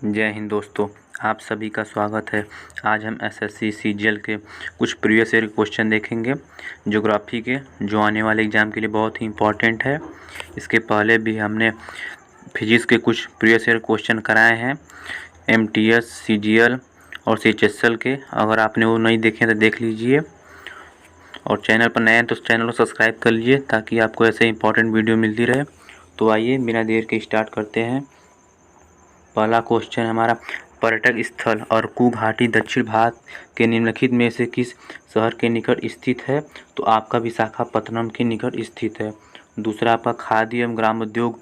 जय हिंद दोस्तों, आप सभी का स्वागत है। आज हम एसएससी सीजीएल के कुछ प्रीवियस ईयर क्वेश्चन देखेंगे ज्योग्राफी के, जो आने वाले एग्ज़ाम के लिए बहुत ही इम्पोर्टेंट है। इसके पहले भी हमने फिजिक्स के कुछ प्रीवियस ईयर क्वेश्चन कराए हैं एमटीएस, सीजीएल और सीएचएसएल के। अगर आपने वो नहीं देखे तो देख लीजिए, और चैनल पर नए हैं तो चैनल को सब्सक्राइब कर लीजिए ताकि आपको ऐसे इंपॉर्टेंट वीडियो मिलती रहे। तो आइए बिना देर के स्टार्ट करते हैं। पहला क्वेश्चन हमारा, पर्यटक स्थल अरकू घाटी दक्षिण भारत के निम्नलिखित में से किस शहर के निकट स्थित है? तो आपका विशाखापत्तनम के निकट स्थित है। दूसरा आपका, खाद्य एवं ग्रामोद्योग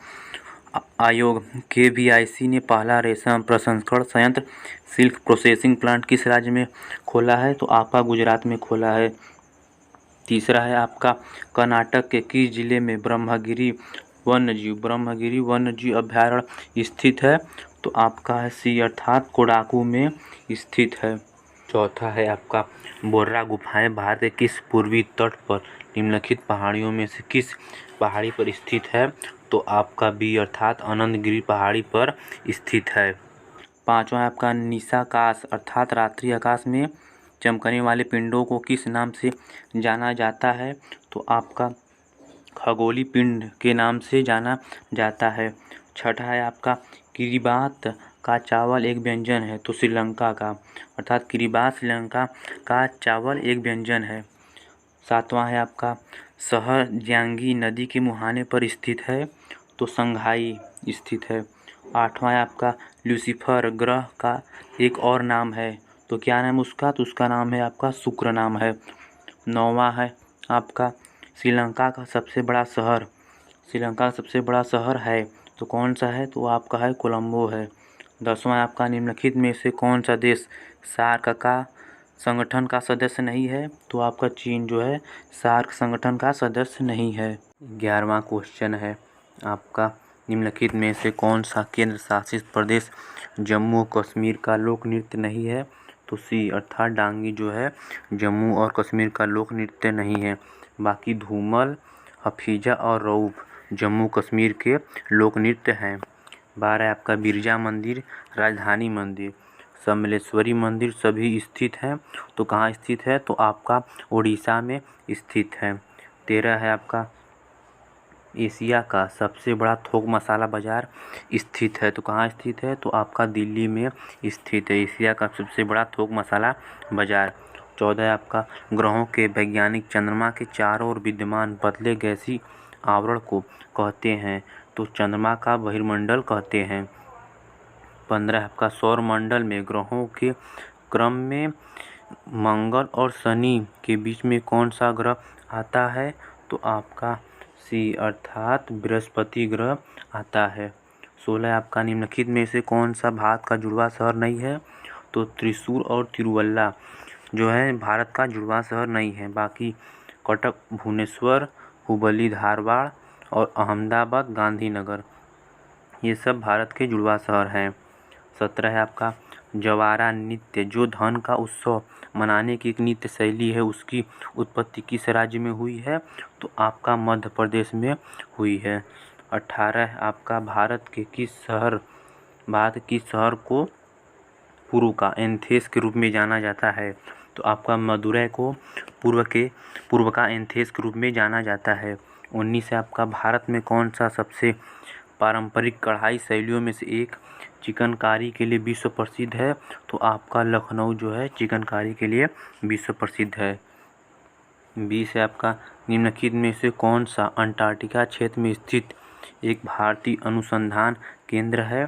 आयोग KVIC ने पहला रेशम प्रसंस्करण संयंत्र सिल्क प्रोसेसिंग प्लांट किस राज्य में खोला है? तो आपका गुजरात में खोला है। तीसरा है आपका, कर्नाटक के किस जिले में ब्रह्मगिरी वन्यजीव अभयारण्य स्थित है? तो आपका है सी अर्थात कोडागू में स्थित है। चौथा है आपका, बोर्रा गुफाएं भारत के किस पूर्वी तट पर निम्नलिखित पहाड़ियों में से किस पहाड़ी पर स्थित है? तो आपका बी अर्थात आनंदगिरी पहाड़ी पर स्थित है। पांचवा है आपका, निशाकाश अर्थात रात्रि आकाश में चमकने वाले पिंडों को किस नाम से जाना जाता है? तो आपका खगोलीय पिंड के नाम से जाना जाता है। छठा है आपका, किरिबात का चावल एक व्यंजन है? तो श्रीलंका का, अर्थात किरिबात श्रीलंका का चावल एक व्यंजन है। सातवां है आपका, शहर जियांगी नदी के मुहाने पर स्थित है? तो संघाई स्थित है। आठवां है आपका, लूसीफर ग्रह का एक और नाम है? तो क्या नाम उसका? तो उसका नाम है आपका शुक्र नाम है। नौवां है आपका, श्रीलंका का सबसे बड़ा शहर है? तो कौन सा है? तो आपका है कोलंबो है। 10वां आपका, निम्नलिखित में से कौन सा देश सार्क का संगठन का सदस्य नहीं है? तो आपका चीन जो है सार्क संगठन का सदस्य नहीं है। 11वां क्वेश्चन है आपका, निम्नलिखित में से कौन सा केंद्र शासित प्रदेश जम्मू और कश्मीर का लोक नृत्य नहीं है? तो सी अर्थात डांगी जो है जम्मू और कश्मीर का लोक नृत्य नहीं है। बाकी धूमल, हफीजा और रऊफ जम्मू कश्मीर के लोक नृत्य हैं। 12 आपका, बिरजा मंदिर, राजधानी मंदिर, सम्मलेश्वरी मंदिर सभी स्थित हैं? तो कहाँ स्थित है? तो आपका उड़ीसा में स्थित है। 13 है आपका, एशिया का सबसे बड़ा थोक मसाला बाजार स्थित है? तो कहाँ स्थित है? तो आपका दिल्ली में स्थित है एशिया का सबसे बड़ा थोक मसाला बाजार। 14 आपका, ग्रहों के वैज्ञानिक चंद्रमा के चारों ओर विद्यमान पतले गैसीय आवरण को कहते हैं? तो चंद्रमा का बहिर्मंडल कहते हैं। 15 आपका, सौर मंडल में ग्रहों के क्रम में मंगल और शनि के बीच में कौन सा ग्रह आता है? तो आपका सी अर्थात बृहस्पति ग्रह आता है। 16 आपका, निम्नलिखित में से कौन सा भारत का जुड़वा शहर नहीं है? तो त्रिशूर और तिरुवल्ला जो है भारत का जुड़वा शहर नहीं है। बाकी कटक, भुवनेश्वर, हुबली, धारवाड़ और अहमदाबाद, गांधीनगर ये सब भारत के जुड़वा शहर हैं। 17 है आपका, जवारा नृत्य जो धन का उत्सव मनाने की एक नृत्य शैली है, उसकी उत्पत्ति किस राज्य में हुई है? तो आपका मध्य प्रदेश में हुई है। 18 आपका, भारत के किस शहर को पूर्व का एथेंस के रूप में जाना जाता है? तो आपका मदुरै को पूर्व का एथेंस के रूप में जाना जाता है। 19 आपका, भारत में कौन सा सबसे पारंपरिक कढ़ाई शैलियों में से एक चिकनकारी के लिए विश्व प्रसिद्ध है? तो आपका लखनऊ जो है चिकनकारी के लिए विश्व प्रसिद्ध है। 20 है आपका, निम्नलिखित में से कौन सा अंटार्कटिका क्षेत्र में स्थित एक भारतीय अनुसंधान केंद्र है?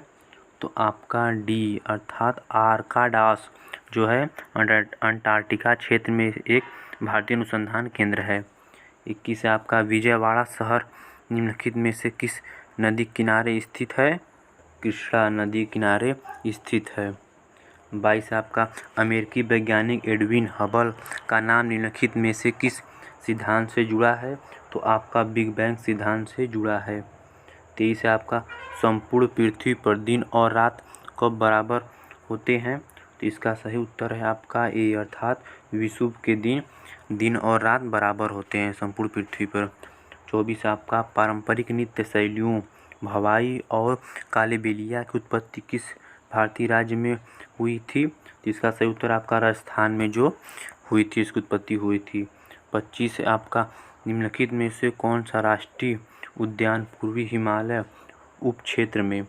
तो आपका डी अर्थात आर्काडास जो है अंटार्कटिका क्षेत्र में एक भारतीय अनुसंधान केंद्र है। 21 है आपका, विजयवाड़ा शहर निम्नलिखित में से किस नदी किनारे स्थित है? कृष्णा नदी किनारे स्थित है। 22 आपका, अमेरिकी वैज्ञानिक एडविन हबल का नाम निम्नलिखित में से किस सिद्धांत से जुड़ा है? तो आपका बिग बैंग सिद्धांत से जुड़ा है। 23 है आपका, संपूर्ण पृथ्वी पर दिन और रात कब बराबर होते हैं? तो इसका सही उत्तर है आपका ए अर्थात विषुव के दिन और रात बराबर होते हैं संपूर्ण पृथ्वी पर। 24 आपका, पारंपरिक नृत्य शैलियों भवाई और कालीबेलिया की उत्पत्ति किस भारतीय राज्य में हुई थी? तो इसका सही उत्तर आपका राजस्थान में जो हुई थी, इसकी उत्पत्ति हुई थी। 25 आपका निम्नलिखित में से कौन सा राष्ट्रीय उद्यान पूर्वी हिमालय उप क्षेत्र में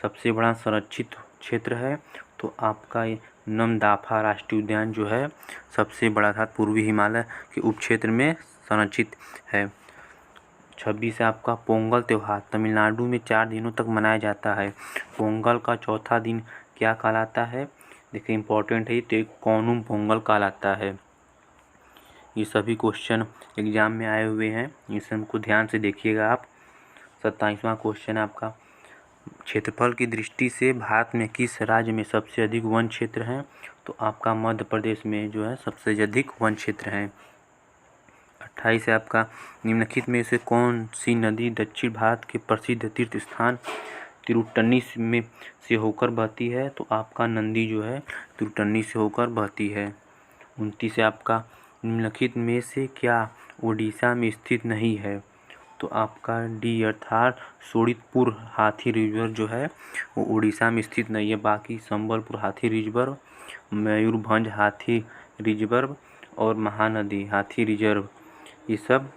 सबसे बड़ा संरक्षित क्षेत्र है? तो आपका नमदाफा राष्ट्रीय उद्यान जो है सबसे बड़ा था, पूर्वी हिमालय के उप क्षेत्र में संरक्षित है। 26 है आपका पोंगल त्यौहार तमिलनाडु में 4 दिनों तक मनाया जाता है। पोंगल का चौथा दिन क्या कहलाता है? देखिए इम्पोर्टेंट है, तो कोनुम पोंगल कहलाता है। ये सभी क्वेश्चन एग्जाम में आए हुए हैं, इस सबको ध्यान से देखिएगा आप। 27वां क्वेश्चन है आपका, क्षेत्रफल की दृष्टि से भारत में किस राज्य में सबसे अधिक वन क्षेत्र हैं? तो आपका मध्य प्रदेश में जो है सबसे अधिक वन क्षेत्र हैं। 28 है आपका निम्नलिखित में से कौन सी नदी दक्षिण भारत के प्रसिद्ध तीर्थ स्थान तिरुट्टनी में से होकर बहती है? तो आपका नंदी जो है तिरुट्टनी से होकर बहती है। 29 है आपका निम्नलिखित में से क्या ओडिशा में स्थित नहीं है? तो आपका डी अर्थात सोनितपुर हाथी रिजर्व जो है वो उड़ीसा में स्थित नहीं है। बाकी संबलपुर हाथी रिजर्व, मयूरभंज हाथी रिजर्व और महानदी हाथी रिजर्व ये सब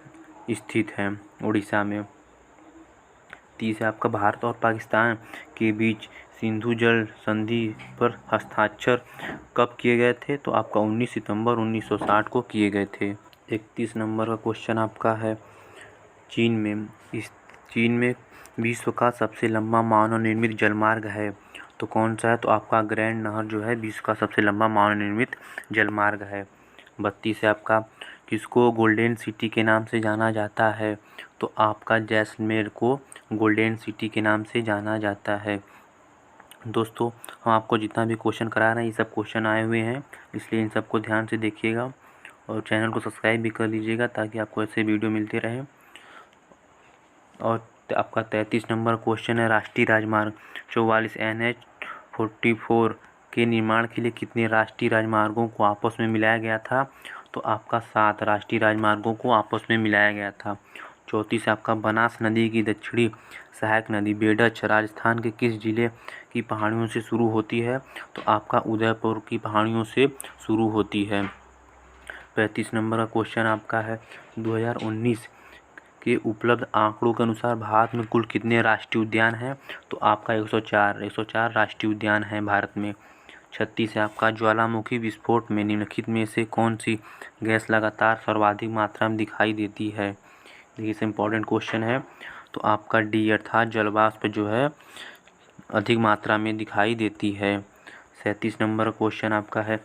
स्थित हैं उड़ीसा में। 30 है आपका भारत और पाकिस्तान के बीच सिंधु जल संधि पर हस्ताक्षर कब किए गए थे? तो आपका 19 सितंबर 1960 को किए गए थे। 31 नंबर का क्वेश्चन आपका है, चीन में विश्व का सबसे लंबा मानव निर्मित जलमार्ग है तो कौन सा है? तो आपका ग्रैंड नहर जो है विश्व का सबसे लंबा मानव निर्मित जलमार्ग है। 32 है आपका किसको गोल्डन सिटी के नाम से जाना जाता है? तो आपका जैसलमेर को गोल्डन सिटी के नाम से जाना जाता है। दोस्तों हम आपको जितना भी क्वेश्चन करा रहे हैं ये सब क्वेश्चन आए हुए हैं, इसलिए इन सबको ध्यान से देखिएगा और चैनल को सब्सक्राइब भी कर लीजिएगा ताकि आपको ऐसे वीडियो मिलते रहे। और आपका 33 नंबर क्वेश्चन है, राष्ट्रीय राजमार्ग 44 NH-44 के निर्माण के लिए कितने राष्ट्रीय राजमार्गों को आपस में मिलाया गया था? तो आपका 7 राष्ट्रीय राजमार्गों को आपस में मिलाया गया था। 34 आपका बनास नदी की दक्षिणी सहायक नदी बेडछ राजस्थान के किस जिले की पहाड़ियों से शुरू होती है? तो आपका उदयपुर की पहाड़ियों से शुरू होती है। 35 नंबर का क्वेश्चन आपका है, 2019 के उपलब्ध आंकड़ों के अनुसार भारत में कुल कितने राष्ट्रीय उद्यान हैं? तो आपका 104 राष्ट्रीय उद्यान हैं भारत में। 36 है आपका ज्वालामुखी विस्फोट में निम्नलिखित में से कौन सी गैस लगातार सर्वाधिक मात्रा में दिखाई देती है? देखिए इसे इम्पोर्टेंट क्वेश्चन है, तो आपका डी अर्थात जलवाष्प जो है अधिक मात्रा में दिखाई देती है। 37 नंबर क्वेश्चन आपका है,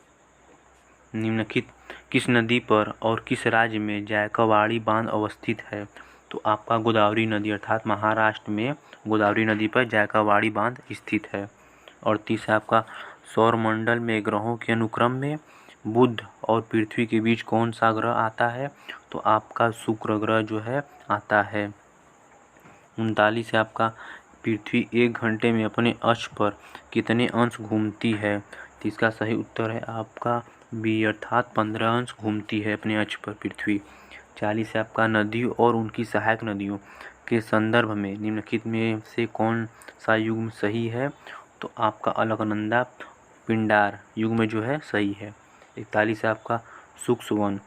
निम्नलिखित किस नदी पर और किस राज्य में जायकवाड़ी बांध अवस्थित है? तो आपका गोदावरी नदी अर्थात महाराष्ट्र में गोदावरी नदी पर जायकवाड़ी बांध स्थित है। और 30 आपका सौरमंडल में ग्रहों के अनुक्रम में बुध और पृथ्वी के बीच कौन सा ग्रह आता है? तो आपका शुक्र ग्रह जो है आता है। 39 आपका पृथ्वी 1 घंटे में अपने अक्ष पर कितने अंश घूमती है? तो इसका सही उत्तर है आपका बी अर्थात 15 अंश घूमती है अपने अक्ष पर पृथ्वी। 40 आपका नदियों और उनकी सहायक नदियों के संदर्भ में निम्नलिखित में से कौन सा युग्म सही है? तो आपका अलकनंदा पिंडार युग्म जो है सही है। 41 आपका सुक्सवन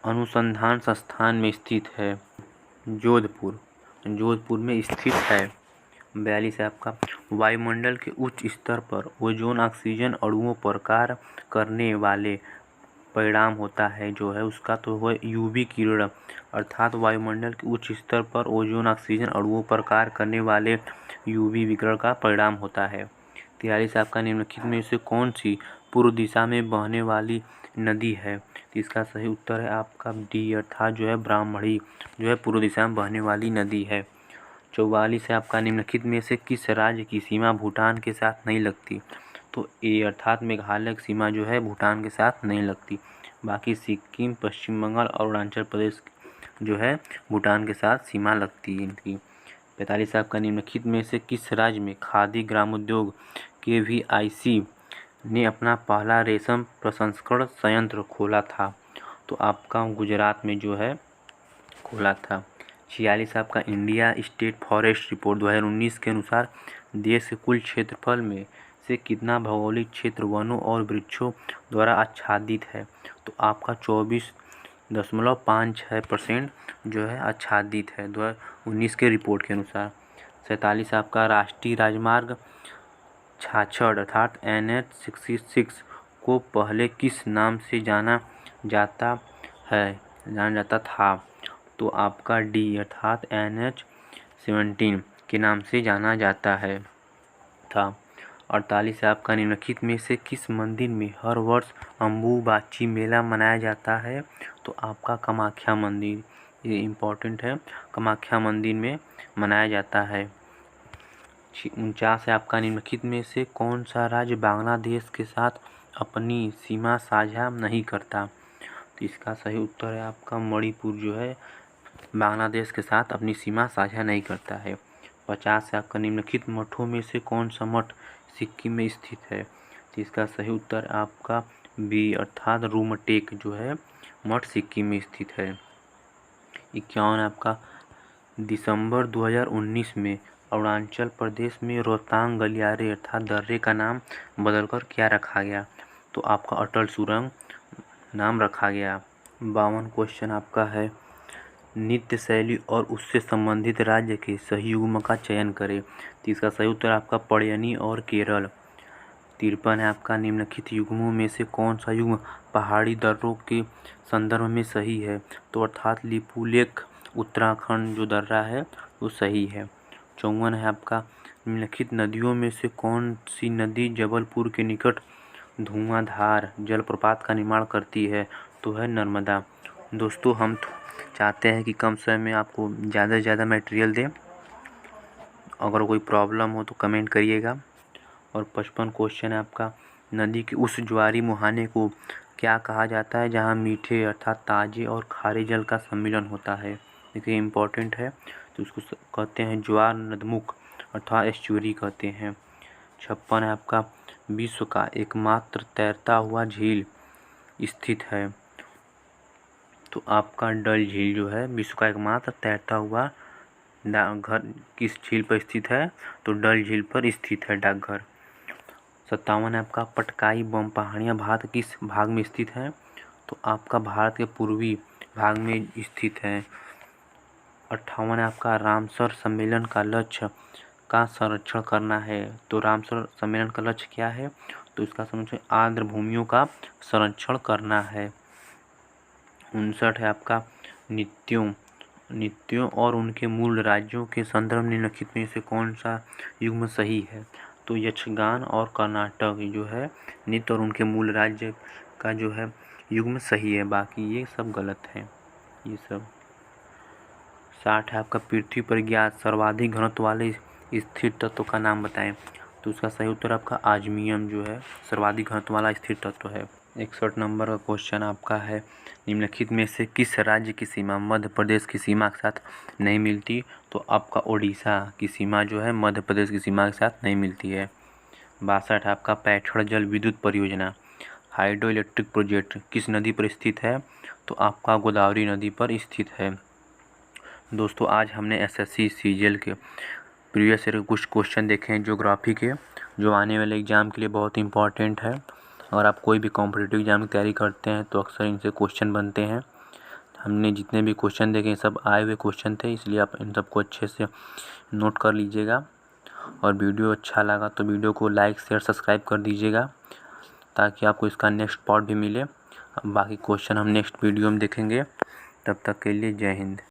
अनुसंधान संस्थान में स्थित है, जोधपुर में स्थित है। 42 आपका वायुमंडल के उच्च स्तर पर ओजोन ऑक्सीजन अणुओं पर कार्य करने वाले परिणाम होता है जो है उसका, तो वह यूवी किरण अर्थात वायुमंडल के उच्च स्तर पर ओजोन ऑक्सीजन अणुओं पर कार्य करने वाले यूवी विकिरण का परिणाम होता है। 43 आपका निम्नलिखित में से कौन सी पूर्व दिशा में बहने वाली नदी है? तो इसका सही उत्तर है आपका डी अर्थात जो है ब्राह्मणी जो है पूर्व दिशा में बहने वाली नदी है। 44 है आपका निम्नलिखित में से किस राज्य की सीमा भूटान के साथ नहीं लगती? तो ए अर्थात मेघालय की सीमा जो है भूटान के साथ नहीं लगती। बाकी सिक्किम, पश्चिम बंगाल और अरुणाचल प्रदेश जो है भूटान के साथ सीमा लगती है इनकी। 45 आपका निम्नलिखित में से किस राज्य में खादी ग्रामोद्योग KVIC ने अपना पहला रेशम प्रसंस्करण संयंत्र खोला था? तो आपका गुजरात में जो है खोला था। 46 आपका इंडिया स्टेट फॉरेस्ट रिपोर्ट 2019 के अनुसार देश के कुल क्षेत्रफल में से कितना भौगोलिक क्षेत्र वनों और वृक्षों द्वारा आच्छादित है? तो आपका 24.56% जो है आच्छादित है 2019 के रिपोर्ट के अनुसार। 47 आपका राष्ट्रीय राजमार्ग 66 अर्थात NH-66 को पहले किस नाम से जाना जाता था? तो आपका D अर्थात NH-17 के नाम से जाना जाता है था। 48 आपका निम्नलिखित में से किस मंदिर में हर वर्ष अम्बुबाची मेला मनाया जाता है? तो आपका कामाख्या मंदिर, ये इम्पोर्टेंट है, कामाख्या मंदिर में मनाया जाता है। 49 है आपका निम्नलिखित में से कौन सा राज्य बांग्लादेश के साथ अपनी सीमा साझा नहीं करता? तो इसका सही उत्तर है आपका मणिपुर जो है बांग्लादेश के साथ अपनी सीमा साझा नहीं करता है। 50 है आपका निम्नलिखित मठों में से कौन सा मठ सिक्किम में स्थित है? तो इसका सही उत्तर आपका बी अर्थात रूमटेक जो है मठ सिक्किम में स्थित है। 51 आपका दिसंबर 2019 में अरुणाचल प्रदेश में रोहतांग गलियारे अर्थात दर्रे का नाम बदलकर क्या रखा गया? तो आपका अटल सुरंग नाम रखा गया। 52 क्वेश्चन आपका है नृत्य शैली और उससे संबंधित राज्य के सही युग्म का चयन करें। तो इसका सही उत्तर आपका पड़यनी और केरल। 53 है आपका निम्नलिखित युग्मों में से कौन सा युग्म पहाड़ी दर्रों के संदर्भ में सही है? तो अर्थात लिपुलेख उत्तराखंड जो दर्रा है वो सही है। 54 है आपका निम्नलिखित नदियों में से कौन सी नदी जबलपुर के निकट धुआंधार जलप्रपात का निर्माण करती है? तो है नर्मदा। दोस्तों हम चाहते हैं कि कम समय में आपको ज़्यादा से ज़्यादा मटेरियल दें। अगर कोई प्रॉब्लम हो तो कमेंट करिएगा। और 55 क्वेश्चन है आपका नदी के उस ज्वारी मुहाने को क्या कहा जाता है जहाँ मीठे अर्थात ताजे और खारे जल का सम्मिलन होता है? देखिए इम्पोर्टेंट है, तो उसको कहते हैं ज्वार नदमुख अर्थात एस्चुरी कहते हैं। 56 है आपका विश्व का एकमात्र तैरता हुआ झील स्थित है? तो आपका डल झील जो है विश्व का एकमात्र तैरता हुआ डाकघर किस झील पर स्थित है? तो डल झील पर स्थित है डाकघर। 57 है आपका पटकाई बम पहाड़ियाँ भारत किस भाग में स्थित है? तो आपका भारत के पूर्वी भाग में स्थित है। 58 है आपका रामसर सम्मेलन का लक्ष्य का संरक्षण करना है? तो रामसर सम्मेलन का लक्ष्य क्या है? तो इसका संरक्षण आर्द्र भूमियों का संरक्षण करना है। 59 है आपका नृत्यों और उनके मूल राज्यों के संदर्भ निम्नलिखित में से कौन सा युग्म सही है? तो यक्षगान और कर्नाटक जो है नृत्य और उनके मूल राज्य का जो है युग्म सही है, बाकी ये सब गलत है ये सब। 60 है आपका पृथ्वी पर ज्ञात सर्वाधिक घनत्व वाले स्थिर तत्व का नाम बताएं? तो उसका सही उत्तर आपका आजमियम जो है सर्वाधिक घनत्व वाला स्थिर तत्व है। 61 नंबर का क्वेश्चन आपका है निम्नलिखित में से किस राज्य की सीमा मध्य प्रदेश की सीमा के साथ नहीं मिलती? तो आपका ओडिशा की सीमा जो है मध्य प्रदेश की सीमा के साथ नहीं मिलती है। 62 आपका पैठण जल विद्युत परियोजना हाइड्रो इलेक्ट्रिक प्रोजेक्ट किस नदी पर स्थित है? तो आपका गोदावरी नदी पर स्थित है। दोस्तों आज हमने SSC CGL के प्रीवियस ईयर के कुछ क्वेश्चन देखे हैं ज्योग्राफी के, जो आने वाले एग्ज़ाम के लिए बहुत इंपॉर्टेंट है। अगर आप कोई भी कॉम्पिटिटिव एग्ज़ाम की तैयारी करते हैं तो अक्सर इनसे क्वेश्चन बनते हैं। हमने जितने भी क्वेश्चन देखे सब आए हुए क्वेश्चन थे, इसलिए आप इन सबको अच्छे से नोट कर लीजिएगा। और वीडियो अच्छा लगा तो वीडियो को लाइक शेयर सब्सक्राइब कर दीजिएगा ताकि आपको इसका नेक्स्ट पार्ट भी मिले। बाकी क्वेश्चन हम नेक्स्ट वीडियो में देखेंगे। तब तक के लिए जय हिंद।